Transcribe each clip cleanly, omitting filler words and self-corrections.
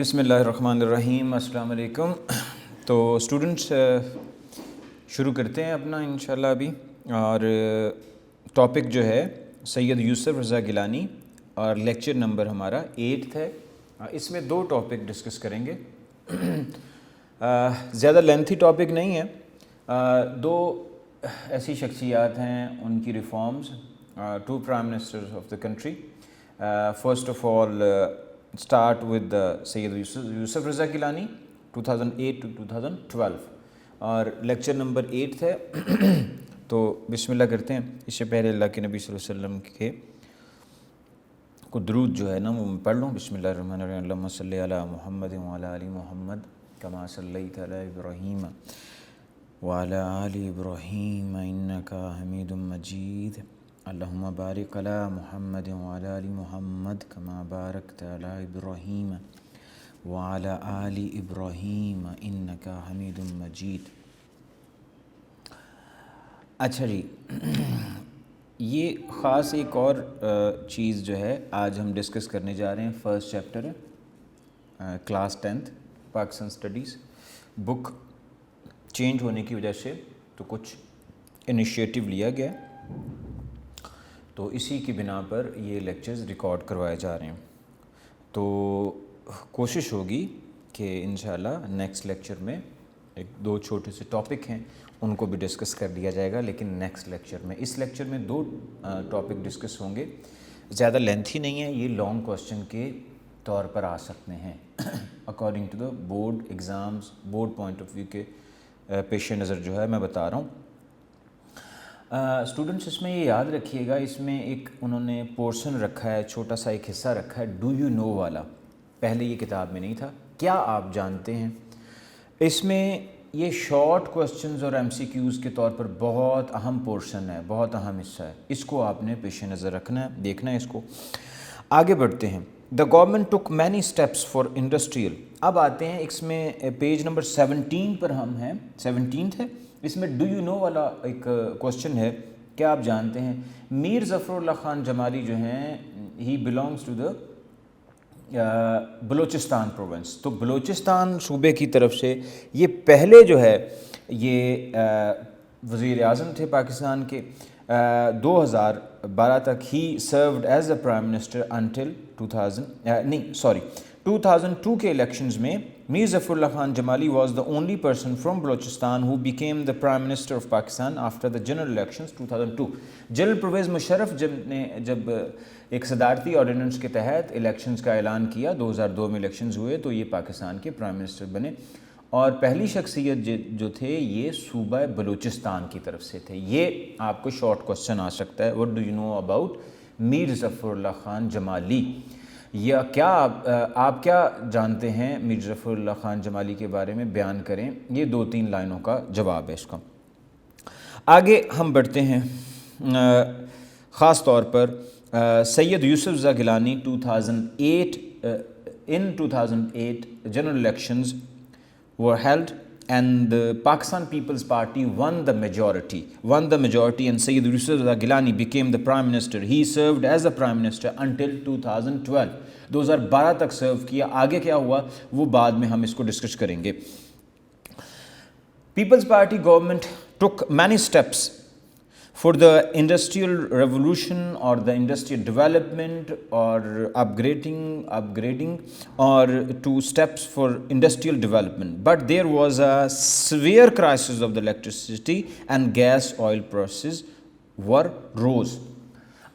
بسم اللہ الرحمن الرحیم. السلام علیکم. تو اسٹوڈنٹس شروع کرتے ہیں اپنا انشاءاللہ ابھی. اور ٹاپک جو ہے سید یوسف رضا گیلانی اور لیکچر نمبر ہمارا 8 ہے. اس میں 2 ٹاپک ڈسکس کریں گے. زیادہ لینتھی ٹاپک نہیں ہے. 2 ایسی شخصیات ہیں, ان کی reforms, 2 prime ministers of the country. First of all start with Syed Yousaf Raza Gilani 2008 to 2012 اور لیکچر نمبر 8 ہے. تو بسم اللہ کرتے ہیں. اس سے پہلے اللہ کے نبی صلی اللہ علیہ وسلم کے کو درود جو ہے نا وہ میں پڑھ لوں. بسم اللہ الرحمن الرحیم. اللہم صلی علی محمد وعلی آل محمد کما صلیت علی ابراہیم وعلی آل ابراہیم انک حمید مجید. اللہم بارک علی محمد وعلی آل محمد کما بارکت علی ابراہیم وعلی آل ابراہیم انک حمید مجید. اچھا جی, یہ خاص ایک اور چیز جو ہے آج ہم ڈسکس کرنے جا رہے ہیں. فرسٹ چیپٹر ہے کلاس 10th پاکستان اسٹڈیز. بک چینج ہونے کی وجہ سے تو کچھ انیشیٹو لیا گیا, تو اسی کی بنا پر یہ لیکچرز ریکارڈ کروائے جا رہے ہیں. تو کوشش ہوگی کہ انشاءاللہ نیکسٹ لیکچر میں 1-2 چھوٹے سے ٹاپک ہیں ان کو بھی ڈسکس کر دیا جائے گا, لیکن نیکسٹ لیکچر میں. اس لیکچر میں 2 ٹاپک ڈسکس ہوں گے. زیادہ لینتھی نہیں ہے, یہ لانگ کوسچن کے طور پر آ سکتے ہیں according to the board exams, board point of view کے پیش نظر جو ہے میں بتا رہا ہوں. اسٹوڈنٹس اس میں یہ یاد رکھیے گا, اس میں ایک انہوں نے پورشن رکھا ہے, چھوٹا سا ایک حصہ رکھا ہے ڈو یو نو والا. پہلے یہ کتاب میں نہیں تھا. کیا آپ جانتے ہیں؟ اس میں یہ شارٹ کوسچنز اور ایم سی کیوز کے طور پر بہت اہم پورشن ہے, بہت اہم حصہ ہے. اس کو آپ نے پیش نظر رکھنا ہے, دیکھنا ہے اس کو. آگے بڑھتے ہیں. The government took many steps for industrial. اب آتے ہیں اس میں پیج نمبر 17 پر ہم ہیں, 17 ہے. اس میں ڈو یو نو والا ایک کوسچن ہے, کیا آپ جانتے ہیں؟ میر ظفر اللہ خان جمالی جو ہیں, he belongs to the Balochistan province. تو بلوچستان صوبے کی طرف سے یہ پہلے جو ہے یہ وزیر اعظم تھے پاکستان کے. 2012 تک he served as a prime minister until 2002 کے الیکشنز میں Mir Zafarullah Khan Jamali was the only person from Balochistan who became the prime minister of Pakistan after the general elections 2002. General Pervez Musharraf جب ایک صدارتی آرڈیننس کے تحت الیکشنز کا اعلان کیا, 2002 میں الیکشنز ہوئے, تو یہ پاکستان کے پرائم منسٹر بنے. اور پہلی شخصیت جو تھے یہ صوبہ بلوچستان کی طرف سے تھے. یہ آپ کو شارٹ کوسچن آ سکتا ہے, what do you know about Mir Zafarullah Khan Jamali, یا کیا آپ کیا جانتے ہیں میر ظفر اللہ خان جمالی کے بارے میں, بیان کریں. یہ 2-3 لائنوں کا جواب ہے اس کا. آگے ہم بڑھتے ہیں. خاص طور پر سید Yousaf Raza Gilani 2008 general elections were held and the Pakistan People's Party won the majority and Sayyid Yusuf Reza Gilani became the prime minister. He served as a prime minister until 2012. 2012 تک سرو کیا. آگے کیا ہوا وہ بعد میں ہم اس کو ڈسکس کریں گے. Peoples Party government took many steps for the industrial revolution or the industrial development or upgrading or 2 steps for industrial development, but there was a severe crisis of the electricity and gas oil prices rose.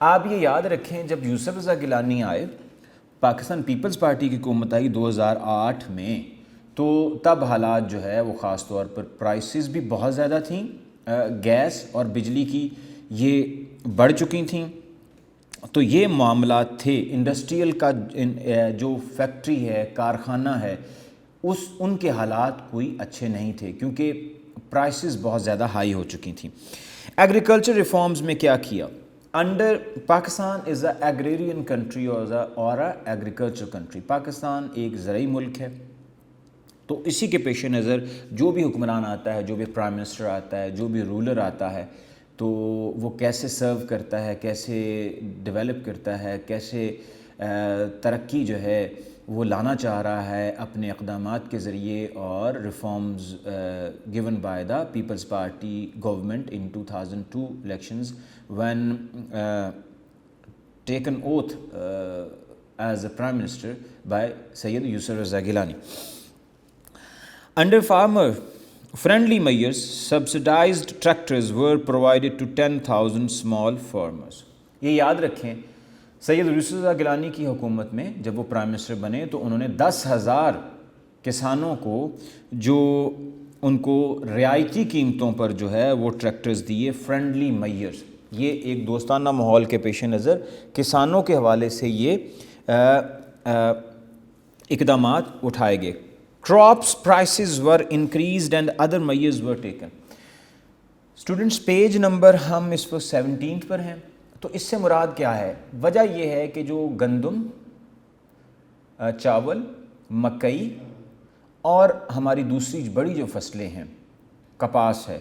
آپ یہ یاد رکھیں, جب یوسف رضا گیلانی آئے, Pakistan Peoples party کی حکومت آئی 2008 میں, تو تب حالات جو ہے وہ خاص طور پر پرائسز بھی بہت زیادہ تھیں, گیس اور بجلی کی یہ بڑھ چکی تھیں. تو یہ معاملات تھے. انڈسٹریل کا جو فیکٹری ہے, کارخانہ ہے, ان کے حالات کوئی اچھے نہیں تھے کیونکہ پرائسز بہت زیادہ ہائی ہو چکی تھیں. ایگریکلچر ریفارمز میں کیا کیا؟ انڈر پاکستان از اے ایگریرین کنٹری اور ایگریکلچر کنٹری. پاکستان ایک زرعی ملک ہے, تو اسی کے پیش نظر جو بھی حکمران آتا ہے, جو بھی پرائم منسٹر آتا ہے, جو بھی رولر آتا ہے, تو وہ کیسے سرو کرتا ہے, کیسے ڈیولپ کرتا ہے, کیسے ترقی جو ہے وہ لانا چاہ رہا ہے اپنے اقدامات کے ذریعے اور reforms given by the People's Party government in 2002 elections when taken oath as a Prime Minister by Sayyid Yusuf Raza Gilani. Under farmer-friendly measures, subsidized tractors were provided to 10,000 small farmers. یہ یاد رکھیں سید یوسف رضا گیلانی کی حکومت میں جب وہ prime minister بنے تو انہوں نے 10,000 کسانوں کو جو ان کو رعایتی قیمتوں پر جو ہے وہ ٹریکٹرز دیے. فرینڈلی میئرز، یہ ایک دوستانہ ماحول کے پیش نظر کسانوں کے حوالے سے یہ اقدامات اٹھائے گئے. Crops prices were increased and other measures were taken. Students page number ہم اس وقت 17 پر ہیں. تو اس سے مراد کیا ہے؟ وجہ یہ ہے کہ جو گندم، چاول، مکئی اور ہماری دوسری بڑی جو فصلیں ہیں، کپاس ہے،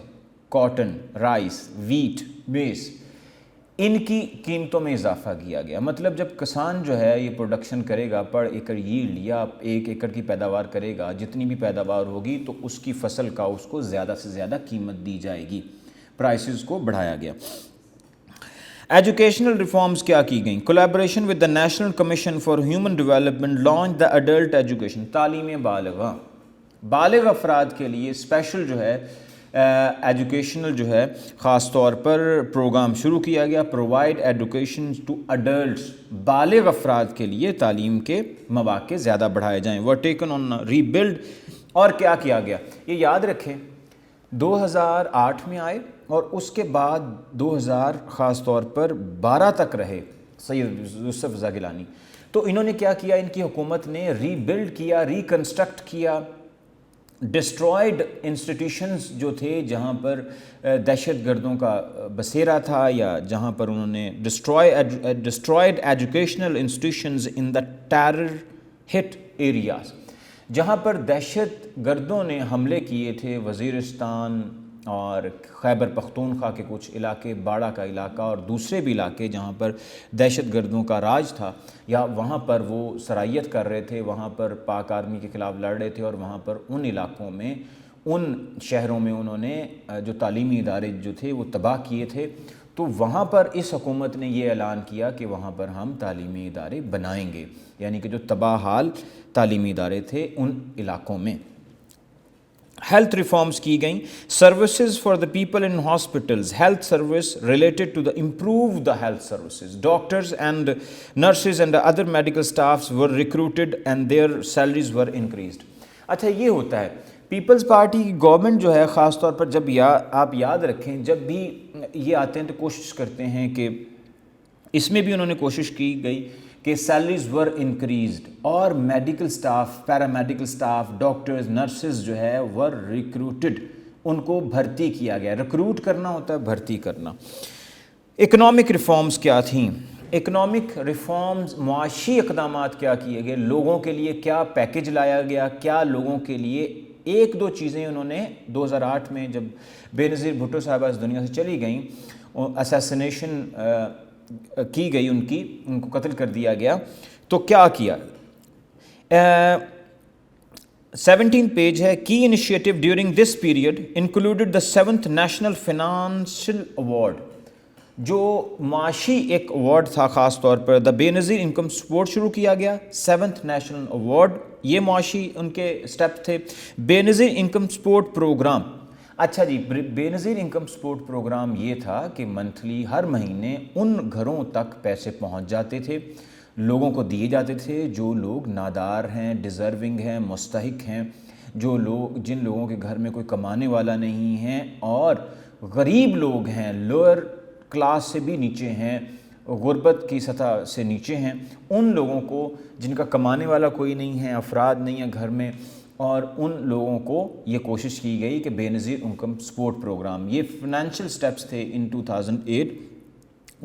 کاٹن، رائس، ویٹ، میز، ان کی قیمتوں میں اضافہ کیا گیا. مطلب جب کسان جو ہے یہ پروڈکشن کرے گا، پر ایکڑ ییلڈ یا 1 ایکڑ کی پیداوار کرے گا، جتنی بھی پیداوار ہوگی تو اس کی فصل کا اس کو زیادہ سے زیادہ قیمت دی جائے گی. پرائسز کو بڑھایا گیا. ایجوکیشنل ریفارمز کیا کی گئیں؟ Collaboration with the national commission for human development launch the adult education. تعلیم بالغ افراد کے لیے اسپیشل جو ہے ایجوکیشنل جو ہے خاص طور پر پروگرام شروع کیا گیا. پرووائڈ ایجوکیشن ٹو ایڈلٹس، بالغ افراد کے لیے تعلیم کے مواقع زیادہ بڑھائے جائیں. Were taken on rebuild. اور کیا کیا گیا؟ یہ یاد رکھیں 2008 میں آئے اور اس کے بعد 2000 خاص طور پر 12 تک رہے سید یوسف رضا گیلانی. تو انہوں نے کیا کیا؟ ان کی حکومت نے ری بلڈ کیا، ریکنسٹرکٹ کیا. ڈسٹرائڈ انسٹیٹیوشنز جو تھے جہاں پر دہشت گردوں کا بسیرا تھا، یا جہاں پر انہوں نے ڈسٹرائڈ ایجوکیشنل انسٹیٹیوشنز ان دا ٹیرر ہٹ ایریاز، جہاں پر دہشت گردوں نے حملے کیے تھے. وزیرستان اور خیبر پختونخوا کے کچھ علاقے، باڑہ کا علاقہ اور دوسرے بھی علاقے جہاں پر دہشت گردوں کا راج تھا، یا وہاں پر وہ سرایت کر رہے تھے، وہاں پر پاک آرمی کے خلاف لڑ رہے تھے، اور وہاں پر ان علاقوں میں، ان شہروں میں انہوں نے جو تعلیمی ادارے جو تھے وہ تباہ کیے تھے. تو وہاں پر اس حکومت نے یہ اعلان کیا کہ وہاں پر ہم تعلیمی ادارے بنائیں گے، یعنی کہ جو تباہ حال تعلیمی ادارے تھے ان علاقوں میں. ہیلتھ ریفارمز کی گئیں. Services for the people in hospitals, health service related to the improve the health services. Doctors and nurses and other medical staffs were recruited and their salaries were increased. اچھا یہ ہوتا ہے Peoples party کی government جو ہے خاص طور پر جب آپ یاد رکھیں جب بھی یہ آتے ہیں تو کوشش کرتے ہیں کہ اس میں بھی انہوں نے کوشش کی گئی کہ سیلریز ور انکریزڈ، اور medical staff, paramedical staff, doctors, nurses جو ہے ور ریکروٹڈ، ان کو بھرتی کیا گیا. ریکروٹ کرنا ہوتا ہے بھرتی کرنا. اکنامک ریفارمز کیا تھیں؟ اکنامک ریفارمز معاشی اقدامات کیا کیے گئے؟ لوگوں کے لیے کیا پیکج لایا گیا؟ کیا لوگوں کے لیے 1-2 چیزیں انہوں نے 2008 میں جب بے نظیر بھٹو صاحبہ اس دنیا سے چلی گئیں، اسیسینیشن کی گئی ان کو قتل کر دیا گیا، تو کیا کیا؟ 17 پیج ہے. کی initiative during this period included the 7th national financial award. جو معاشی ایک ایوارڈ تھا خاص طور پر دا بے نظیر انکم سپورٹ شروع کیا گیا. 7th نیشنل ایوارڈ یہ معاشی ان کے سٹیپ تھے. بے نظیر انکم سپورٹ پروگرام. اچھا جی، بے نظیر انکم سپورٹ پروگرام یہ تھا کہ منتھلی ہر مہینے ان گھروں تک پیسے پہنچ جاتے تھے، لوگوں کو دیے جاتے تھے جو لوگ نادار ہیں، ڈیزرونگ ہیں، مستحق ہیں، جن لوگوں کے گھر میں کوئی کمانے والا نہیں ہے اور غریب لوگ ہیں، لوئر کلاس سے بھی نیچے ہیں، غربت کی سطح سے نیچے ہیں، ان لوگوں کو جن کا کمانے والا کوئی نہیں ہے، افراد نہیں ہے گھر میں، اور ان لوگوں کو یہ کوشش کی گئی کہ بے نظیر انکم سپورٹ پروگرام. یہ فائنینشیل سٹیپس تھے ان 2008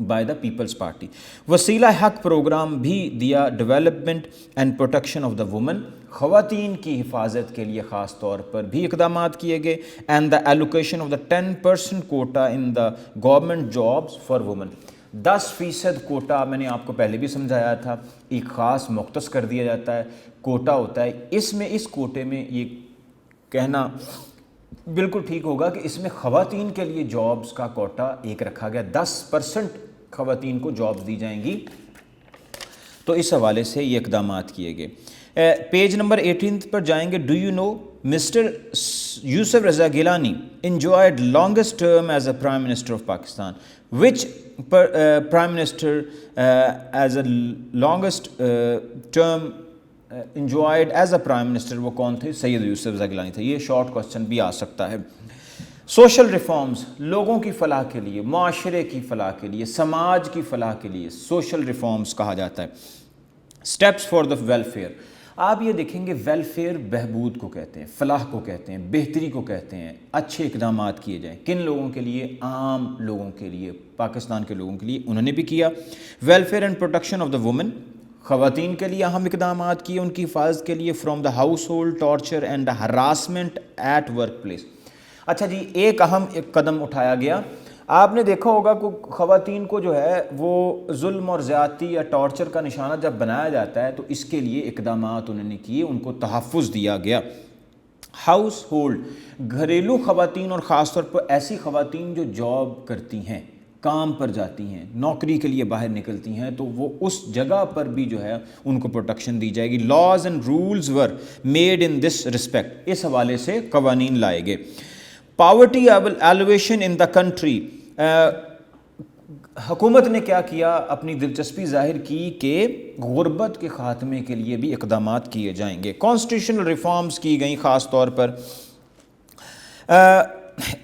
بائی دا پیپلز پارٹی. وسیلہ حق پروگرام بھی دیا. Development and protection of the woman, خواتین کی حفاظت کے لیے خاص طور پر بھی اقدامات کیے گئے. And the allocation of the 10% quota in the government jobs for women. 10% quota میں نے آپ کو پہلے بھی سمجھایا تھا، ایک خاص مختص کر دیا جاتا ہے، کوٹا ہوتا ہے، اس کوٹے میں یہ کہنا بالکل ٹھیک ہوگا کہ اس میں خواتین کے لیے جابز کا کوٹا ایک رکھا گیا، 10% خواتین کو جابز دی جائیں گی، تو اس حوالے سے یہ اقدامات کیے گئے۔ پیج نمبر 18 پر جائیں گے۔ Do you know mister Yousaf Raza Gilani enjoyed longest term as a Prime Minister of Pakistan. Which Prime Minister as a longest term enjoyed as a Prime Minister وہ کون تھے؟ سید یوسف رضا گیلانی تھے۔ یہ شارٹ کوسچن بھی آ سکتا ہے۔ سوشل ریفارمز، لوگوں کی فلاح کے لیے، معاشرے کی فلاح کے لیے، سماج کی فلاح کے لیے سوشل ریفارمز کہا جاتا ہے۔ اسٹیپس فار دا ویلفیئر، آپ یہ دیکھیں گے ویلفیئر بہبود کو کہتے ہیں، فلاح کو کہتے ہیں، بہتری کو کہتے ہیں، اچھے اقدامات کیے جائیں، کن لوگوں کے لیے؟ عام لوگوں کے لیے، پاکستان کے لوگوں کے لیے، انہوں نے بھی کیا۔ Welfare and protection of the woman, خواتین کے لیے اہم اقدامات کیے ان کی حفاظت کے لیے۔ From the household torture and harassment at workplace, اچھا جی ایک اہم قدم اٹھایا گیا، آپ نے دیکھا ہوگا کہ خواتین کو جو ہے وہ ظلم اور زیادتی یا ٹارچر کا نشانہ جب بنایا جاتا ہے تو اس کے لیے اقدامات انہوں نے کیے، ان کو تحفظ دیا گیا۔ ہاؤس ہولڈ، گھریلو خواتین اور خاص طور پر ایسی خواتین جو جاب کرتی ہیں، کام پر جاتی ہیں، نوکری کے لیے باہر نکلتی ہیں، تو وہ اس جگہ پر بھی جو ہے ان کو پروٹیکشن دی جائے گی۔ Laws and rules were made in this respect, اس حوالے سے قوانین لائے گئے۔ Poverty alleviation in the country, حکومت نے کیا کیا؟ اپنی دلچسپی ظاہر کی کہ غربت کے خاتمے کے لیے بھی اقدامات کیے جائیں گے۔ کانسٹیٹیوشنل ریفارمز کی گئیں، خاص طور پر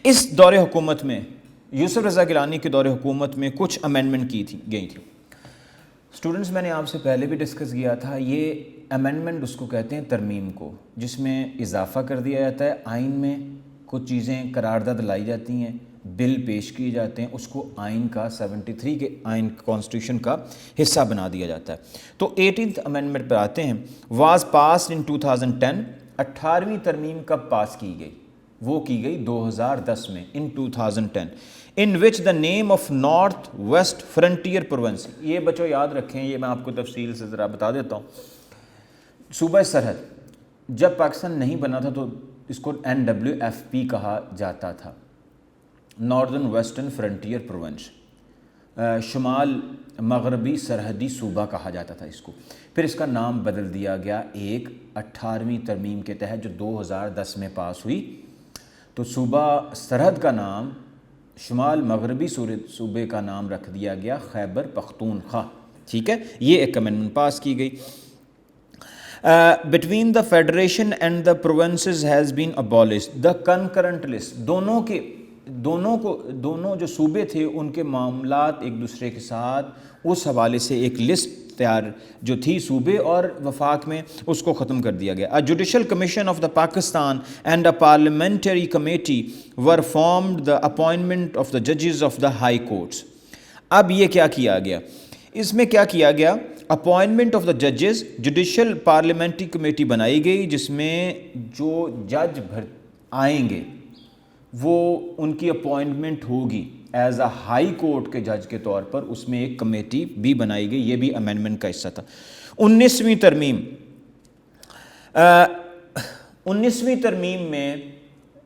اس دور حکومت میں، یوسف رضا گیلانی کے دور حکومت میں کچھ امینڈمنٹ کی گئی تھی۔ اسٹوڈنٹس میں نے آپ سے پہلے بھی ڈسکس کیا تھا، یہ امینڈمنٹ اس کو کہتے ہیں ترمیم کو، جس میں اضافہ کر دیا جاتا ہے، آئین میں کچھ چیزیں قرارداد لائی جاتی ہیں، بل پیش کیے جاتے ہیں، اس کو آئین کا 73 کے آئین کانسٹیٹیوشن کا حصہ بنا دیا جاتا ہے۔ تو 18th امینڈمنٹ پر آتے ہیں۔ واز پاسڈ ان 2010، 18ویں ترمیم کب پاس کی گئی؟ وہ کی گئی 2010 میں، in 2010، in which the name of North West Frontier province, یہ بچوں یاد رکھیں، یہ میں آپ کو تفصیل سے ذرا بتا دیتا ہوں۔ صوبہ سرحد جب پاکستان نہیں بنا تھا تو اس کو NWFP کہا جاتا تھا، ناردرن ویسٹرن فرنٹیئر پروونس، شمال مغربی سرحدی صوبہ کہا جاتا تھا اس کو۔ پھر اس کا نام بدل دیا گیا ایک 18ویں ترمیم کے تحت جو 2010 میں پاس ہوئی، تو صوبہ سرحد کا نام، شمال مغربی صوبے کا نام رکھ دیا گیا خیبر پختونخوا، ٹھیک ہے، یہ ایک امینڈمنٹ پاس کی گئی۔ Between the federation and the provinces has been abolished the concurrent list, دونوں جو صوبے تھے ان کے معاملات ایک دوسرے کے ساتھ اس حوالے سے ایک لسٹ تیار جو تھی صوبے اور وفاق میں، اس کو ختم کر دیا گیا۔ Judicial commission of the Pakistan and a parliamentary committee were formed the appointment of the ججز آف دا ہائی کورٹس۔ اب یہ کیا کیا گیا؟ اس میں کیا کیا گیا؟ اپوائنٹمنٹ آف دا ججز، جوڈیشل پارلیمنٹری کمیٹی بنائی گئی جس میں جو جج آئیں گے وہ ان کی اپوائنٹمنٹ ہوگی ایز اے ہائی کورٹ کے جج کے طور پر، اس میں ایک کمیٹی بھی بنائی گئی، یہ بھی امینڈمنٹ کا حصہ تھا۔ 19ویں ترمیم میں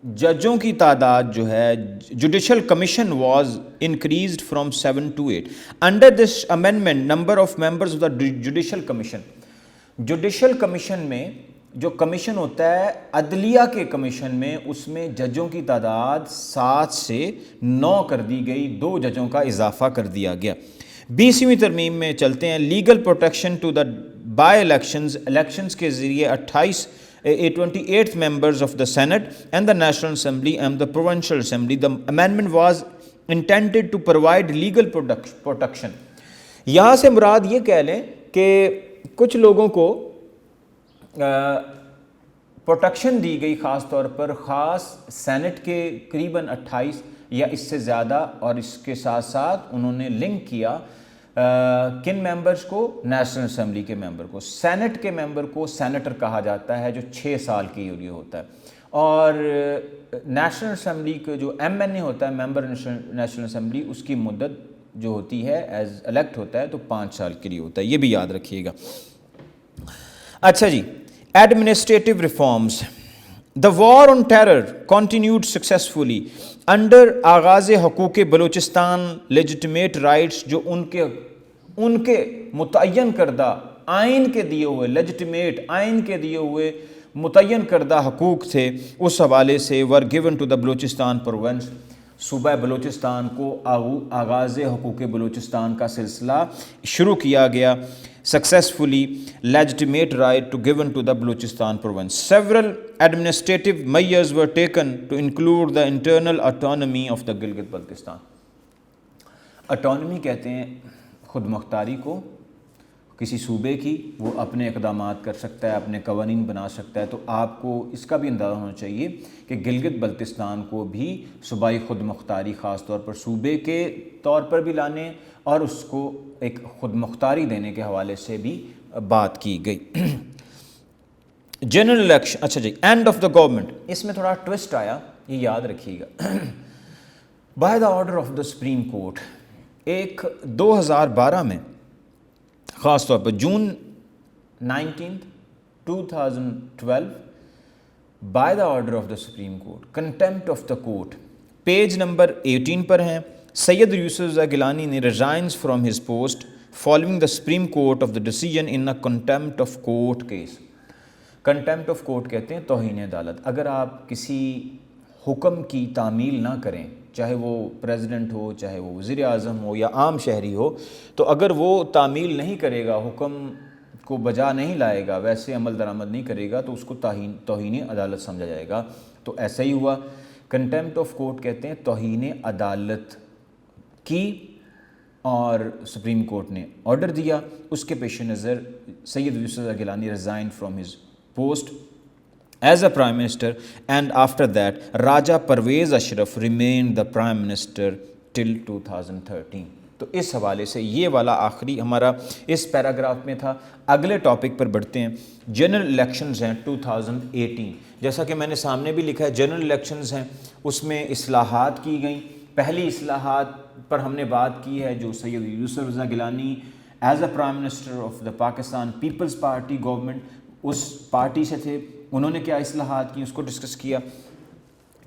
ججوں کی تعداد جو ہے، judicial commission was increased from 7 to 8۔ Under this amendment number of members of the judicial commission میں جو کمیشن ہوتا ہے عدلیہ کے کمیشن میں، اس میں ججوں کی تعداد 7 سے 9 کر دی گئی، 2 ججوں کا اضافہ کر دیا گیا۔ 20ویں ترمیم میں چلتے ہیں۔ Legal protection to the by elections کے ذریعے 28 members of the Senate and the National Assembly and the Provincial Assembly. The amendment was intended to provide legal protection. یہاں سے مراد یہ کہہ لیں کہ کچھ لوگوں کو پروٹیکشن دی گئی، خاص طور پر خاص سینٹ کے قریباً 28 یا اس سے زیادہ، اور اس کے ساتھ ساتھ انہوں نے لنک کیا کن ممبرز کو؟ نیشنل اسمبلی کے ممبر کو۔ سینٹ کے ممبر کو سینیٹر کہا جاتا ہے جو 6 سال کے لیے ہوتا ہے، اور نیشنل اسمبلی کے جو MNA ہوتا ہے، ممبر نیشنل اسمبلی، اس کی مدت جو ہوتی ہے ایز الیکٹ ہوتا ہے تو 5 سال کے لیے ہوتا ہے, یہ بھی یاد رکھیے گا. اچھا جی, administrative reforms. The war on terror continued successfully under Aghaz Huqooq Balochistan legitimate rights, جو ان کے متعین کردہ آئین کے دیے ہوئے لیجٹمیٹ آئین کے دیے ہوئے متعین کردہ حقوق تھے, اس حوالے سے were given to the Balochistan province, صوبہ بلوچستان کو آغاز حقوق بلوچستان کا سلسلہ شروع کیا گیا. Successfully legitimate right to given to the Balochistan province. Several administrative measures were taken to include the internal autonomy of the Gilgit Baltistan. Autonomy کہتے ہیں خود مختاری کو کسی صوبے کی, وہ اپنے اقدامات کر سکتا ہے, اپنے قوانین بنا سکتا ہے. تو آپ کو اس کا بھی اندازہ ہونا چاہیے کہ گلگت بلتستان کو بھی صوبائی خود مختاری خاص طور پر صوبے کے طور پر بھی لانے اور اس کو ایک خود مختاری دینے کے حوالے سے بھی بات کی گئی. General election. اچھا جی, اینڈ آف دا گورنمنٹ, اس میں تھوڑا ٹوسٹ آیا, یہ یاد رکھیے گا. By the order of the supreme court, ایک 2012 میں خاص طور پر جون 19, 2012, by the order of the supreme court, contempt of the court, page number 18 پر ہیں. سید یوسف رضا گیلانی نے resigns from his post following the supreme court of the decision in a contempt of court case. Contempt of court کہتے ہیں توہین عدالت. اگر آپ کسی حکم کی تعمیل نہ کریں, چاہے وہ پریزیڈنٹ ہو, چاہے وہ وزیر اعظم ہو یا عام شہری ہو, تو اگر وہ تعمیل نہیں کرے گا, حکم کو بجا نہیں لائے گا, ویسے عمل درآمد نہیں کرے گا, تو اس کو توہین عدالت سمجھا جائے گا. تو ایسا ہی ہوا. کنٹیمپٹ آف کورٹ کہتے ہیں توہین عدالت کی, اور سپریم کورٹ نے آرڈر دیا. اس کے پیش نظر Syed Yousaf Raza Gilani resign from his post as a prime minister, and after that Raja Parvez Ashraf remained the prime minister till 2013. تو اس حوالے سے یہ والا آخری ہمارا اس پیراگراف میں تھا. اگلے ٹاپک پر بڑھتے ہیں. جنرل الیکشنز ہیں 2018, جیسا کہ میں نے سامنے بھی لکھا ہے, جنرل الیکشنز ہیں, اس میں اصلاحات کی گئیں. پہلی اصلاحات پر ہم نے بات کی ہے جو Syed Yousaf Raza Gilani as a prime minister of the Pakistan Peoples Party government, اس پارٹی سے تھے, انہوں نے کیا اصلاحات کی اس کو ڈسکس کیا.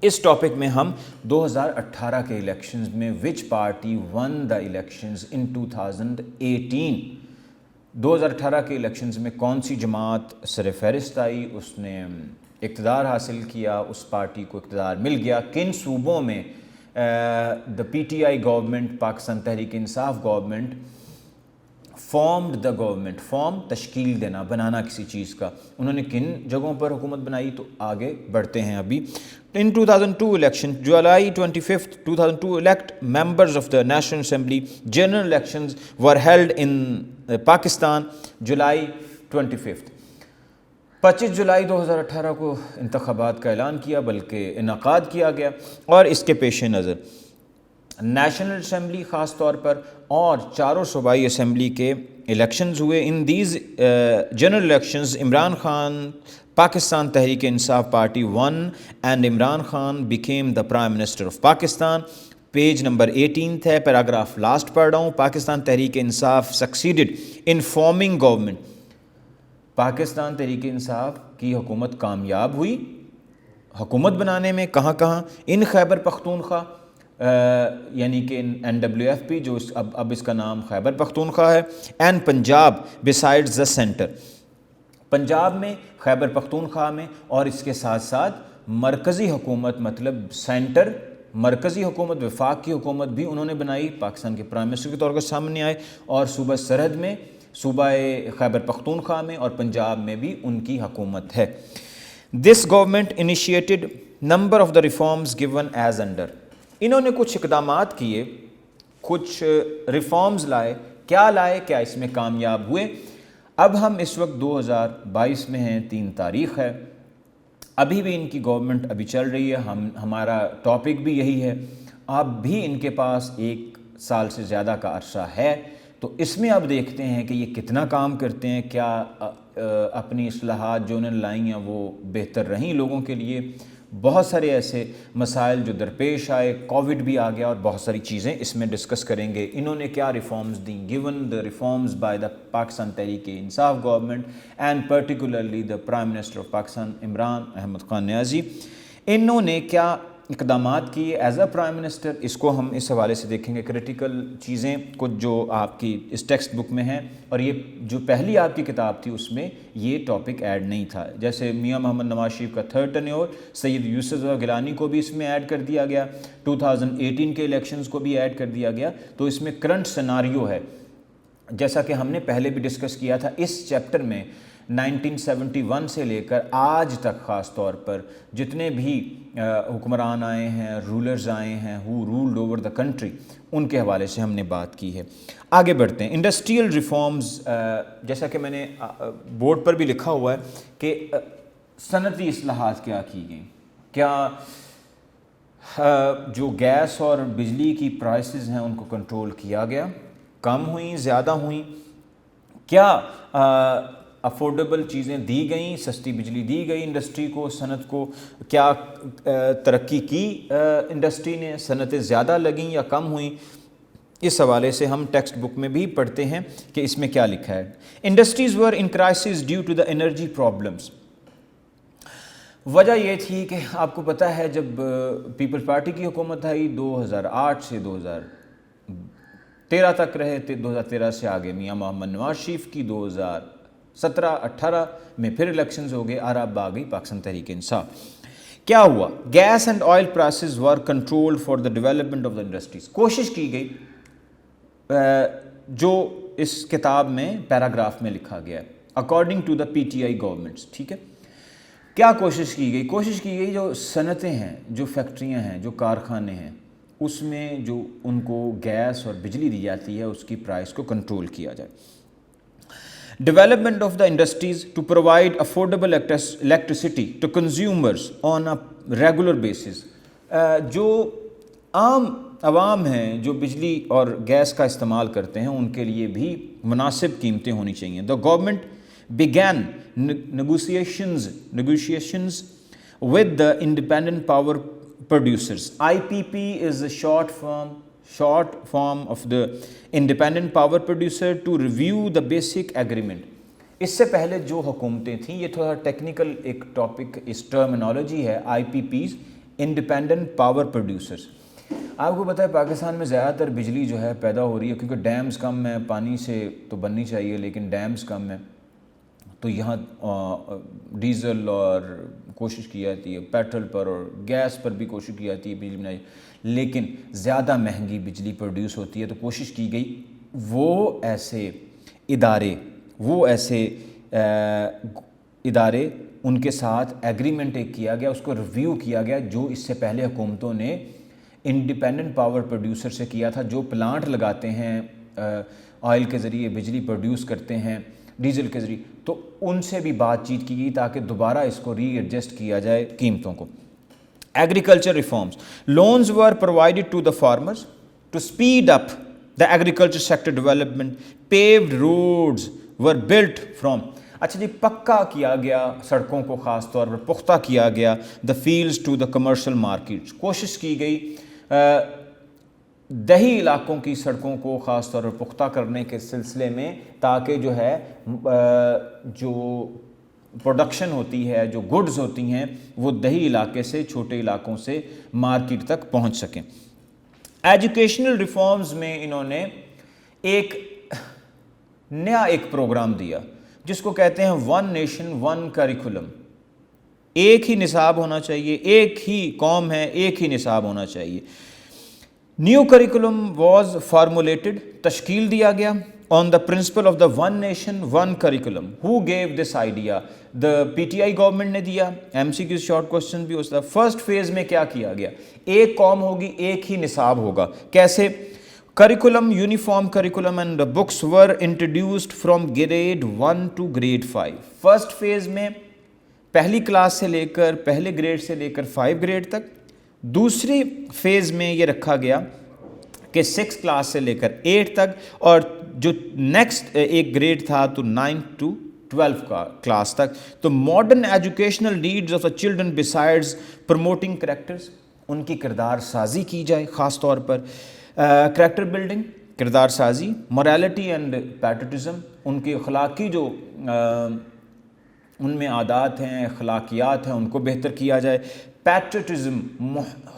اس ٹاپک میں ہم 2018 کے الیکشنز میں وچ پارٹی ون دا الیکشنز ان 2018, 2018 کے الیکشنز میں کون سی جماعت سر فہرست آئی, اس نے اقتدار حاصل کیا, اس پارٹی کو اقتدار مل گیا, کن صوبوں میں the P T I government, Pakistan Tehreek Insaf government formed the government, form تشکیل دینا, بنانا کسی چیز کا, انہوں نے کن جگہوں پر حکومت بنائی. تو آگے بڑھتے ہیں. ابھی in 2002 election, July 25, 2002 elect members of the national assembly. General elections were held in Pakistan July 25. 25 جولائی 2018 کو انتخابات کا اعلان کیا, بلکہ انعقاد کیا گیا. اور اس کے پیش نظر نیشنل اسمبلی خاص طور پر اور چاروں صوبائی اسمبلی کے الیکشنز ہوئے. In these general elections Imran Khan Pakistan Tehreek انصاف party one and Imran Khan became the prime minister of Pakistan. Page number 18 ہے, پیراگراف لاسٹ پڑھ رہا ہوں. پاکستان تحریک انصاف سکسیڈڈ in forming government. Pakistan Tehreek انصاف کی حکومت کامیاب ہوئی حکومت بنانے میں. کہاں کہاں؟ ان خیبر پختونخوا, یعنی کہ NWFP جو اب اس کا نام خیبر پختونخوا ہے, and Punjab besides the centre. Punjab میں, خیبر پختونخوا میں, اور اس کے ساتھ ساتھ مرکزی حکومت, مطلب سینٹر, مرکزی حکومت, وفاق کی حکومت بھی انہوں نے بنائی, پاکستان کے پرائم منسٹر کے طور پر سامنے آئے. اور صوبہ سرحد میں, صوبہ خیبر پختونخوا میں اور پنجاب میں بھی ان کی حکومت ہے. This government initiated number of the reforms given as under. انہوں نے کچھ اقدامات کیے, کچھ ریفارمز لائے. کیا لائے, کیا اس میں کامیاب ہوئے؟ اب ہم اس وقت 2022 میں ہیں, 3 تاریخ ہے, ابھی بھی ان کی گورنمنٹ ابھی چل رہی ہے. ہمارا ٹاپک بھی یہی ہے. اب بھی ان کے پاس 1 سال سے زیادہ کا عرصہ ہے. تو اس میں اب دیکھتے ہیں کہ یہ کتنا کام کرتے ہیں, کیا اپنی اصلاحات جو انہوں نے لائی ہیں وہ بہتر رہیں لوگوں کے لیے. بہت سارے ایسے مسائل جو درپیش آئے، کووڈ بھی آ گیا اور بہت ساری چیزیں اس میں ڈسکس کریں گے. انہوں نے کیا ریفارمز دیں given the reforms by the Pakistan Tehreek Insaf government and particularly the prime minister of Pakistan Imran Ahmed Khan Niazi. انہوں نے کیا اقدامات کیے ایز اے پرائم منسٹر، اس کو ہم اس حوالے سے دیکھیں گے. کریٹیکل چیزیں کچھ جو آپ کی اس ٹیکسٹ بک میں ہیں، اور یہ جو پہلی آپ کی کتاب تھی اس میں یہ ٹاپک ایڈ نہیں تھا. جیسے میاں محمد نواز شریف کا 3rd ٹینیور، سید یوسف گیلانی کو بھی اس میں ایڈ کر دیا گیا، 2018 کے الیکشنز کو بھی ایڈ کر دیا گیا. تو اس میں کرنٹ سیناریو ہے، جیسا کہ ہم نے پہلے بھی ڈسکس کیا تھا اس چیپٹر میں. 1971 سے لے کر آج تک خاص طور پر جتنے بھی حکمران آئے ہیں، رولرز آئے ہیں، ہو رولڈ اوور دا کنٹری، ان کے حوالے سے ہم نے بات کی ہے. آگے بڑھتے ہیں. انڈسٹریل ریفارمز، جیسا کہ میں نے بورڈ پر بھی لکھا ہوا ہے کہ صنعتی اصلاحات کیا کی گئیں، کیا جو گیس اور بجلی کی پرائسز ہیں ان کو کنٹرول کیا گیا، کم ہوئیں، زیادہ ہوئیں، کیا افورڈیبل چیزیں دی گئیں، سستی بجلی دی گئی انڈسٹری کو، صنعت کو، کیا ترقی کی انڈسٹری نے، صنعتیں زیادہ لگیں یا کم ہوئیں. اس حوالے سے ہم ٹیکسٹ بک میں بھی پڑھتے ہیں کہ اس میں کیا لکھا ہے. Industries were in crisis due to the energy problems. وجہ یہ تھی کہ آپ کو پتہ ہے جب پیپلز پارٹی کی حکومت آئی 2008 سے 2013 تک رہے تھے، 2013 سے آگے میاں محمد نواز شریف کی، 2017-18 میں پھر الیکشنز ہو گئے، اور اب آ گئی پاکستان تحریک انصاف. کیا ہوا؟ Gas and oil prices were control for the development of the industries. کوشش کی گئی جو اس کتاب میں پیراگراف میں لکھا گیا ہے according to the PTI governments. ٹھیک ہے، کیا کوشش کی گئی؟ کوشش کی گئی جو صنعتیں ہیں، جو فیکٹریاں ہیں، جو کارخانے ہیں، اس میں جو ان کو گیس اور بجلی دی جاتی ہے اس کی پرائس کو کنٹرول کیا جائے. Development of the industries to provide affordable electricity to consumers on a regular basis. جو عام عوام ہیں جو بجلی اور گیس کا استعمال کرتے ہیں ان کے لیے بھی مناسب قیمتیں ہونی چاہیے. The government began negotiations with the independent power producers. IPP is a short form of the independent power producer to review the basic agreement. اس سے پہلے جو حکومتیں تھیں، یہ تھوڑا ٹیکنیکل ایک ٹاپک، اس ٹرمینالوجی ہے IPPs، انڈیپینڈنٹ پاور پروڈیوسرز. آپ کو پتہ ہے پاکستان میں زیادہ تر بجلی جو ہے پیدا ہو رہی ہے کیونکہ ڈیمز کم ہیں، پانی سے تو بننی چاہیے لیکن ڈیمز کم ہیں، تو یہاں ڈیزل اور کوشش کی جاتی ہے، پیٹرول پر اور گیس پر بھی کوشش کی جاتی ہے بجلی بنائی، لیکن زیادہ مہنگی بجلی پروڈیوس ہوتی ہے. تو کوشش کی گئی وہ ایسے ادارے ان کے ساتھ ایگریمنٹ ایک کیا گیا، اس کو ریویو کیا گیا جو اس سے پہلے حکومتوں نے انڈیپینڈنٹ پاور پروڈیوسر سے کیا تھا، جو پلانٹ لگاتے ہیں، آئل کے ذریعے بجلی پروڈیوس کرتے ہیں، ڈیزل کے ذریعے، تو ان سے بھی بات چیت کی گئی تاکہ دوبارہ اس کو ری ایڈجسٹ کیا جائے قیمتوں کو. Agriculture reforms. Loans were provided to the farmers to speed up the agriculture sector development. Paved roads were built from. اچھا جی، پکا کیا گیا سڑکوں کو، خاص طور پر پختہ کیا گیا the fields to the commercial markets. کوشش کی گئی دیہی علاقوں کی سڑکوں کو خاص طور پر پختہ کرنے کے سلسلے میں، تاکہ جو ہے جو پروڈکشن ہوتی ہے، جو گڈز ہوتی ہیں، وہ دیہی علاقے سے، چھوٹے علاقوں سے مارکیٹ تک پہنچ سکیں. ایجوکیشنل ریفارمز میں انہوں نے ایک نیا پروگرام دیا جس کو کہتے ہیں ون نیشن ون کریکولم. ایک ہی نصاب ہونا چاہیے، ایک ہی قوم ہے، ایک ہی نصاب ہونا چاہیے. نیو کریکولم واز فارمولیٹڈ، تشکیل دیا گیا on the principle of the one nation one curriculum. Who gave this idea? The PTI government نے دیا. MCQ short question بھی ہوتا ہے. فرسٹ فیز میں کیا کیا گیا؟ ایک قوم ہوگی، ایک ہی نصاب ہوگا. کیسے؟ Curriculum, uniform curriculum and the books were introduced from grade 1 to grade 5. First phase میں پہلی کلاس سے لے کر، پہلے گریڈ سے لے کر 5 گریڈ تک. دوسری فیز میں یہ رکھا گیا کہ 6 کلاس سے لے کر 8 تک، اور جو نیکسٹ ایک گریڈ تھا تو 9 to 12 کلاس تک. تو modern educational needs of the children besides promoting characters, ان کی کردار سازی کی جائے, خاص طور پر کریکٹر بلڈنگ, کردار سازی, موریلٹی اینڈ پیٹرٹزم, ان کی اخلاقی جو ان میں عادات ہیں, اخلاقیات ہیں, ان کو بہتر کیا جائے. پیٹرٹزم,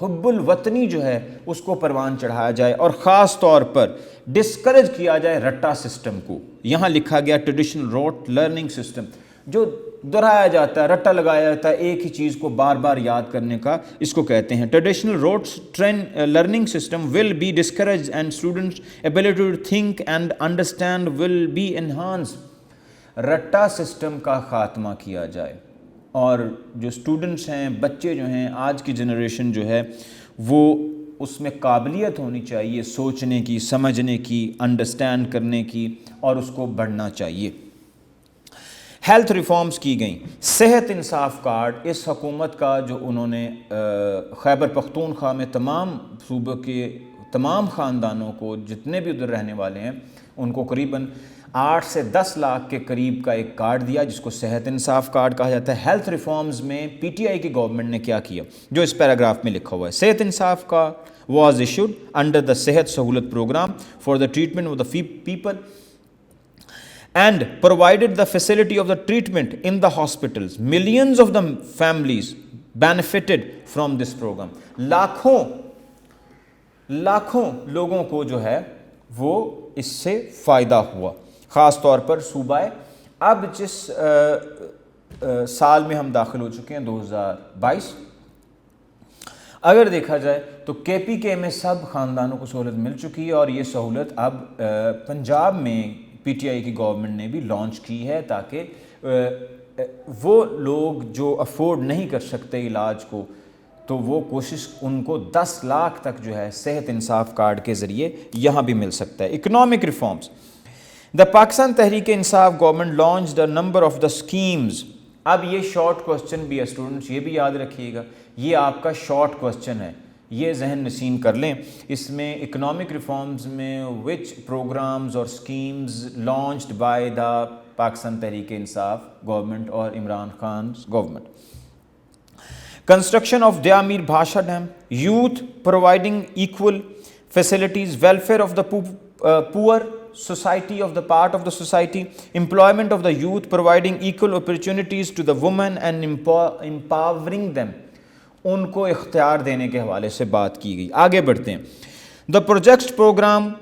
حب الوطنی جو ہے اس کو پروان چڑھایا جائے, اور خاص طور پر ڈسکریج کیا جائے رٹا سسٹم کو. یہاں لکھا گیا ٹریڈیشنل روٹ لرننگ سسٹم, جو دہرایا جاتا ہے, رٹا لگایا جاتا ہے ایک ہی چیز کو بار بار یاد کرنے کا, اس کو کہتے ہیں. Traditional rote learning system will be discourage and students ability to think and understand will be enhance. رٹا سسٹم کا خاتمہ کیا جائے, اور جو اسٹوڈنٹس ہیں, بچے جو ہیں, آج کی جنریشن جو ہے وہ اس میں قابلیت ہونی چاہیے سوچنے کی, سمجھنے کی, انڈرسٹینڈ کرنے کی, اور اس کو بڑھنا چاہیے. ہیلتھ ریفارمز کی گئیں. صحت انصاف کارڈ اس حکومت کا جو انہوں نے خیبر پختونخوا میں تمام صوبے کے تمام خاندانوں کو, جتنے بھی ادھر رہنے والے ہیں, ان کو قریباً 8 سے 10 لاکھ کے قریب کا ایک کارڈ دیا, جس کو صحت انصاف کارڈ کہا جاتا ہے. ہیلتھ ریفارمز میں پی ٹی آئی کی گورنمنٹ نے کیا کیا, جو اس پیراگراف میں لکھا ہوا ہے. صحت انصاف کا was issued under the Sehat Sahulat programme for the treatment of the people and provided the facility of the treatment in the hospitals. Millions of the families benefited from this program. لاکھوں لوگوں کو جو ہے وہ اس سے فائدہ ہوا, خاص طور پر صوبہ اب جس سال میں ہم داخل ہو چکے ہیں 2022, اگر دیکھا جائے تو کے پی کے میں سب خاندانوں کو سہولت مل چکی ہے, اور یہ سہولت اب پنجاب میں پی ٹی آئی کی گورنمنٹ نے بھی لانچ کی ہے, تاکہ وہ لوگ جو افورڈ نہیں کر سکتے علاج کو, تو وہ کوشش ان کو 10 لاکھ تک جو ہے صحت انصاف کارڈ کے ذریعے یہاں بھی مل سکتا ہے. Economic reforms. The Pakistan Tehreek Insaf government launch the number of the schemes. اب یہ شارٹ کوسچن بھی ہے اسٹوڈنٹس, یہ بھی یاد رکھیے گا, یہ آپ کا شارٹ کوسچن ہے, یہ ذہن نشین کر لیں. اس میں اکنامک ریفارمز میں وچ پروگرامز اور schemes launched by the Pakistan Tehreek Insaf government اور Imran Khan government. Construction of Diamer Bhasha dam. Youth providing equal facilities, welfare of the poor society of the part of the society, employment of the youth, providing equal opportunities to the women and empowering them. ان کو اختیار دینے کے حوالے سے بات کی گئی. آگے بڑھتے ہیں. The projects program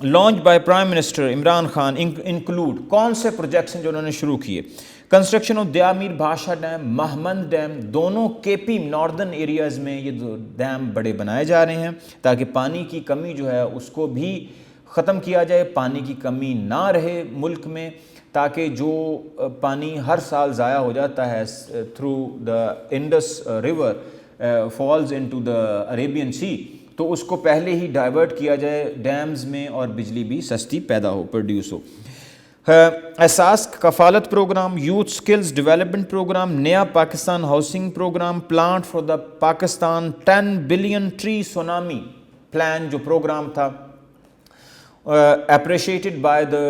launched by Prime Minister Imran Khan include, کون سے پروجیکٹس ہیں جو انہوں نے شروع کیے؟ Construction of Diamer Bhasha dam, Mohmand dam, دونوں کے پی ناردرن ایریاز میں یہ دو ڈیم بڑے بنائے جا رہے ہیں, تاکہ پانی کی کمی جو ہے اس کو بھی ختم کیا جائے, پانی کی کمی نہ رہے ملک میں, تاکہ جو پانی ہر سال ضائع ہو جاتا ہے through the Indus river falls into the Arabian sea, تو اس کو پہلے ہی ڈائیورٹ کیا جائے ڈیمز میں, اور بجلی بھی سستی پیدا ہو, پروڈیوس ہو. Ehsaas Kafalat program, youth skills development program, Naya Pakistan housing program, plant for the Pakistan 10 billion tree tsunami plan جو پروگرام تھا, appreciated by the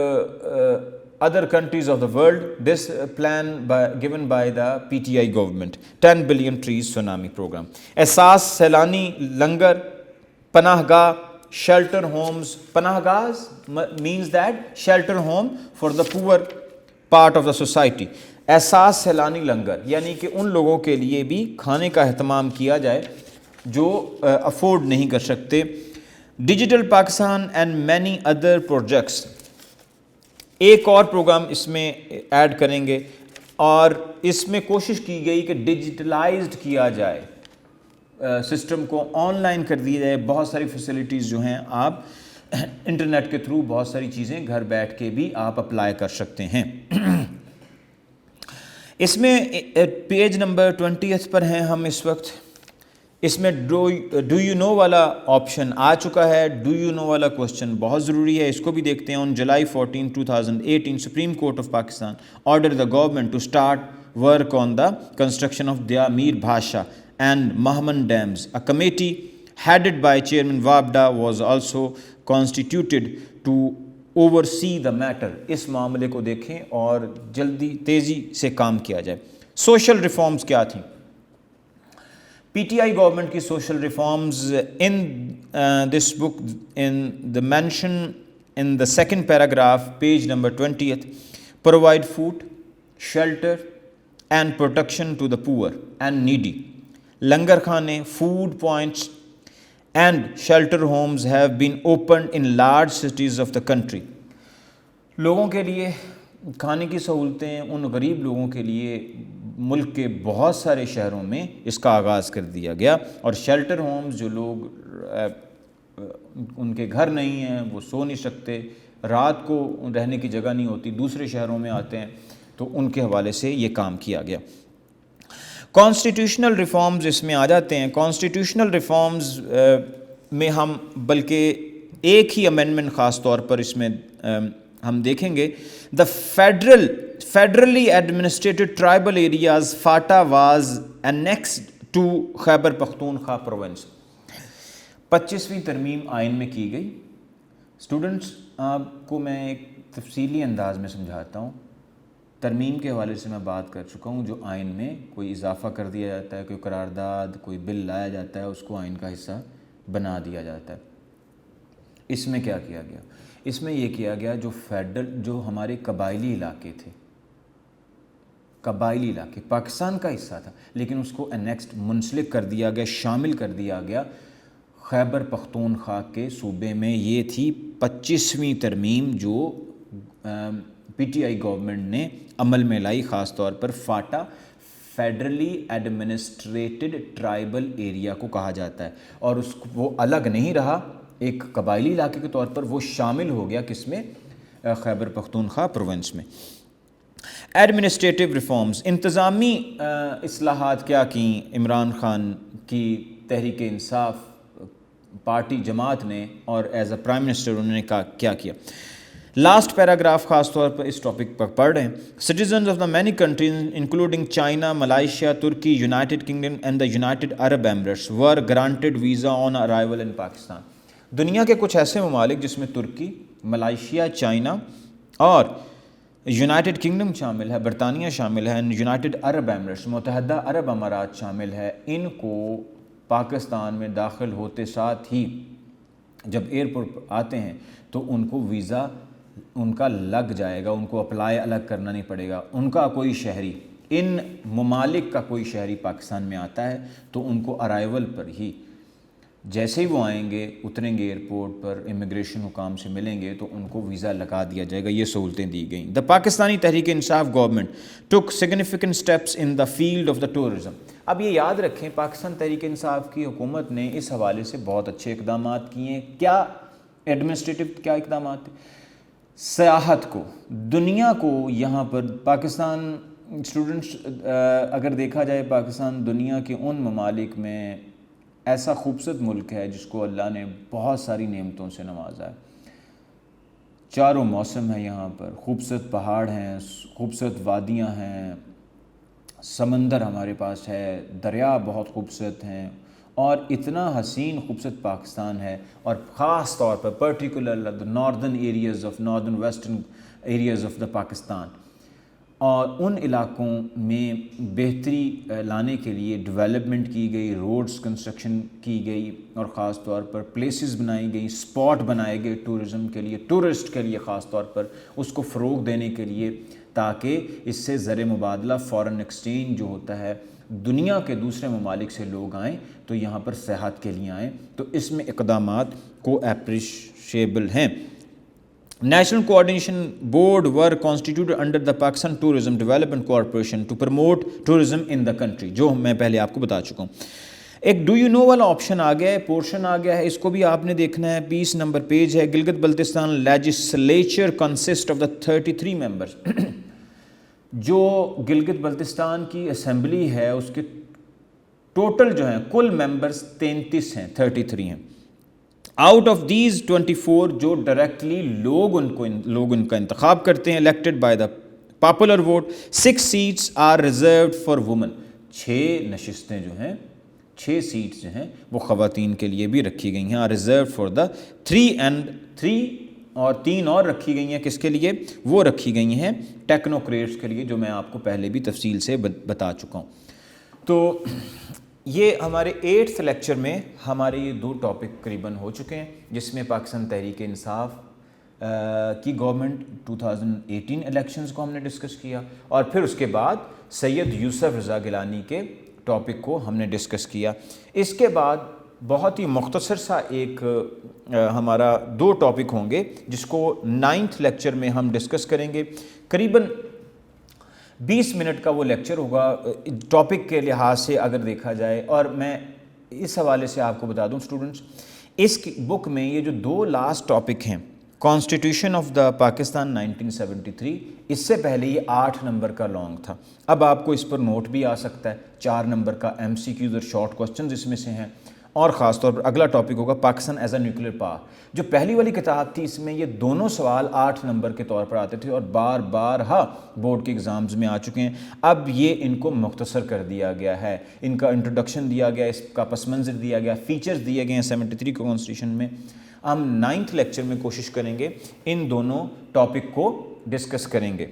other countries of the world. This plan given by the PTI government, 10 billion trees tsunami program. احساس سیلانی لنگر, پناہ گاہ, shelter homes. پناہ گاہ means that shelter home for the poor part of the society. احساس سیلانی لنگر یعنی کہ ان لوگوں کے لیے بھی کھانے کا اہتمام کیا جائے جو افورڈ نہیں کر سکتے. Digital Pakistan and many other projects, ایک اور پروگرام اس میں ایڈ کریں گے, اور اس میں کوشش کی گئی کہ ڈیجیٹلائزڈ کیا جائے, سسٹم کو آن لائن کر دیا جائے. بہت ساری فیسلٹیز جو ہیں آپ انٹرنیٹ کے تھرو بہت ساری چیزیں گھر بیٹھ کے بھی آپ اپلائی کر سکتے ہیں. اس میں پیج نمبر 20 پر ہیں ہم اس وقت. اس میں ڈو یو نو والا آپشن آ چکا ہے. ڈو یو نو والا کوشچن بہت ضروری ہے, اس کو بھی دیکھتے ہیں. On July 14, 2018 supreme court of Pakistan order the government to start work on the construction of Diamer Bhasha and Mohmand dams. A committee headed by Chairman Wabda was also constituted to oversee the matter, اس معاملے کو دیکھیں اور جلدی تیزی سے کام کیا جائے۔ سوشل ریفارمز کیا تھیں؟ پی ٹی آئی گورنمنٹ کی social reforms in this book in the mention in the second paragraph, page number 20th, provide food, shelter and protection to the poor and needy. Langar khane, food points and shelter homes have been opened in large cities of the country. لوگوں کے لیے کھانے کی سہولتیں ان غریب لوگوں کے لیے ملک کے بہت سارے شہروں میں اس کا آغاز کر دیا گیا، اور شیلٹر ہومز جو لوگ ان کے گھر نہیں ہیں، وہ سو نہیں سکتے، رات کو رہنے کی جگہ نہیں ہوتی، دوسرے شہروں میں آتے ہیں، تو ان کے حوالے سے یہ کام کیا گیا۔ کانسٹیٹیوشنل ریفارمز اس میں آ جاتے ہیں۔ کانسٹیٹیوشنل ریفارمز میں ہم بلکہ ایک ہی امینڈمنٹ خاص طور پر اس میں ہم دیکھیں گے، the federally administered tribal areas FATA was annexed to Khyber Pakhtunkhwa province. 25ویں ترمیم آئین میں کی گئی۔ اسٹوڈنٹس، آپ کو میں ایک تفصیلی انداز میں سمجھاتا ہوں۔ ترمیم کے حوالے سے میں بات کر چکا ہوں، جو آئین میں کوئی اضافہ کر دیا جاتا ہے، کوئی قرارداد، کوئی بل لایا جاتا ہے، اس کو آئین کا حصہ بنا دیا جاتا ہے۔ اس میں کیا کیا گیا؟ اس میں یہ کیا گیا جو ہمارے قبائلی علاقے تھے، قبائلی علاقے پاکستان کا حصہ تھا، لیکن اس کو انیکسڈ منسلک کر دیا گیا، شامل کر دیا گیا خیبر پختونخوا کے صوبے میں۔ یہ تھی 25ویں ترمیم جو پی ٹی آئی گورنمنٹ نے عمل میں لائی، خاص طور پر FATA, federally administered tribal area کو کہا جاتا ہے، اور وہ الگ نہیں رہا ایک قبائلی علاقے کے طور پر، وہ شامل ہو گیا کس میں؟ خیبر پختونخوا پروونس میں۔ ایڈمنسٹریٹو ریفارمز، انتظامی اصلاحات کیا کیں عمران خان کی تحریک انصاف پارٹی جماعت نے، اور ایز اے پرائم منسٹر انہوں نے کیا کیا؟ لاسٹ پیراگراف خاص طور پر اس ٹاپک پر پڑھ رہے ہیں۔ Citizens of the many countries including China, Malaysia, Turkey, United Kingdom and the United Arab Emirates were granted visa on arrival in Pakistan. دنیا کے کچھ ایسے ممالک جس میں ترکی، ملائیشیا، چائنا اور یونائٹڈ کنگڈم شامل ہے، برطانیہ شامل ہے، یونائٹڈ عرب ایمریٹس، متحدہ عرب امارات شامل ہے، ان کو پاکستان میں داخل ہوتے ساتھ ہی جب ایئرپورٹ آتے ہیں تو ان کو ویزا ان کا لگ جائے گا، ان کو اپلائی الگ کرنا نہیں پڑے گا۔ ان کا کوئی شہری، ان ممالک کا کوئی شہری پاکستان میں آتا ہے تو ان کو ارائیول پر ہی، جیسے ہی وہ آئیں گے، اتریں گے ایئرپورٹ پر، امیگریشن حکام سے ملیں گے تو ان کو ویزا لگا دیا جائے گا۔ یہ سہولتیں دی گئیں۔ دا Pakistani Tehreek Insaf government took significant steps in the field of the tourism. اب یہ یاد رکھیں، پاکستان تحریک انصاف کی حکومت نے اس حوالے سے بہت اچھے اقدامات کیے ہیں۔ کیا ایڈمنسٹریٹو کیا اقدامات؟ سیاحت کو، دنیا کو یہاں پر پاکستان، اسٹوڈنٹس اگر دیکھا جائے، پاکستان دنیا کے ان ممالک میں ایسا خوبصورت ملک ہے جس کو اللہ نے بہت ساری نعمتوں سے نوازا ہے۔ چاروں موسم ہیں یہاں پر، خوبصورت پہاڑ ہیں، خوبصورت وادیاں ہیں، سمندر ہمارے پاس ہے، دریا بہت خوبصورت ہیں، اور اتنا حسین خوبصورت پاکستان ہے، اور خاص طور پر particular the northern areas of northern western areas of the Pakistan, اور ان علاقوں میں بہتری لانے کے لیے ڈیولپمنٹ کی گئی، روڈز کنسٹرکشن کی گئی، اور خاص طور پر پلیسز بنائی گئی، اسپاٹ بنائے گئے ٹورزم کے لیے، ٹورسٹ کے لیے خاص طور پر اس کو فروغ دینے کے لیے، تاکہ اس سے زر مبادلہ، فارن ایکسچینج جو ہوتا ہے، دنیا کے دوسرے ممالک سے لوگ آئیں تو یہاں پر سیاحت کے لیے آئیں، تو اس میں اقدامات کو اپریشیبل ہیں۔ National coordination board were constituted under the Pakistan tourism development corporation to promote tourism in the country, جو میں پہلے آپ کو بتا چکا ہوں۔ ایک ڈو یو نو والا آپشن آ گیا ہے، پورشن آ گیا ہے، اس کو بھی آپ نے دیکھنا ہے۔ 20 نمبر پیج ہے۔ Gilgit Baltistan legislature consist of the 33 members. جو گلگت بلتستان کی اسمبلی ہے اس کے ٹوٹل جو ہیں کل ممبرس 33 ہیں، 33 ہیں۔ آؤٹ آف دیز 24 جو ڈائریکٹلی لوگ ان کا انتخاب کرتے ہیں، elected by the popular vote, 6 seats are reserved for women. 6 نشستیں جو ہیں، 6 سیٹس جو ہیں وہ خواتین کے لیے بھی رکھی گئی ہیں، ریزرو فار دا 3 اور 3 اور رکھی گئی ہیں کس کے لیے؟ وہ رکھی گئی ہیں ٹیکنوکریٹس کے لیے، جو میں آپ کو پہلے بھی تفصیل سے بتا چکا ہوں۔ تو یہ ہمارے 8th لیکچر میں ہمارے یہ 2 ٹاپک قریباً ہو چکے ہیں، جس میں پاکستان تحریک انصاف کی گورنمنٹ 2018 الیکشنز کو ہم نے ڈسکس کیا، اور پھر اس کے بعد سید یوسف رضا گیلانی کے ٹاپک کو ہم نے ڈسکس کیا۔ اس کے بعد بہت ہی مختصر سا ایک ہمارا 2 ٹاپک ہوں گے، جس کو 9th لیکچر میں ہم ڈسکس کریں گے۔ قریباً 20 منٹ کا وہ لیکچر ہوگا ٹاپک کے لحاظ سے اگر دیکھا جائے، اور میں اس حوالے سے آپ کو بتا دوں اسٹوڈنٹس، اس بک میں یہ جو 2 لاسٹ ٹاپک ہیں، کانسٹیٹیوشن آف دا پاکستان 1973، اس سے پہلے یہ 8 نمبر کا لانگ تھا۔ اب آپ کو اس پر نوٹ بھی آ سکتا ہے، 4 نمبر کا MCQs اور شارٹ کوسچنز اس میں سے ہیں، اور خاص طور پر اگلا ٹاپک ہوگا Pakistan as a nuclear power. جو پہلی والی کتاب تھی، اس میں یہ دونوں سوال 8 نمبر کے طور پر آتے تھے اور بار بورڈ کے ایگزامز میں آ چکے ہیں۔ اب یہ ان کو مختصر کر دیا گیا ہے، ان کا انٹروڈکشن دیا گیا، اس کا پس منظر دیا گیا، فیچرز دیے گئے ہیں 73 کو کانسٹیٹیوشن میں۔ ہم 9th لیکچر میں کوشش کریں گے ان دونوں ٹاپک کو ڈسکس کریں گے۔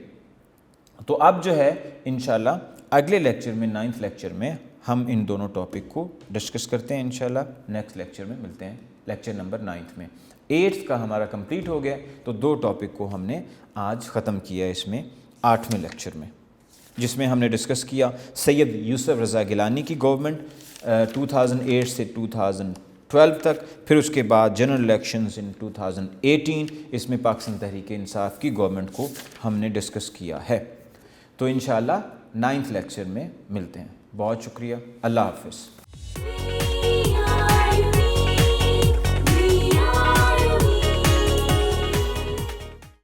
تو اب جو ہے انشاءاللہ اگلے لیکچر میں 9th لیکچر میں ہم ان دونوں ٹاپک کو ڈسکس کرتے ہیں انشاءاللہ۔ نیکسٹ لیکچر میں ملتے ہیں، لیکچر نمبر 9 میں۔ 8th کا ہمارا کمپلیٹ ہو گیا، تو 2 ٹاپک کو ہم نے آج ختم کیا اس میں 8ویں لیکچر میں، جس میں ہم نے ڈسکس کیا سید یوسف رضا گیلانی کی گورنمنٹ 2008 سے 2012 تک، پھر اس کے بعد جنرل الیکشنز ان 2018، اس میں پاکستان تحریک انصاف کی گورنمنٹ کو ہم نے ڈسکس کیا ہے۔ تو انشاءاللہ 9th لیکچر میں ملتے ہیں۔ بہت شکریہ، اللہ حافظ۔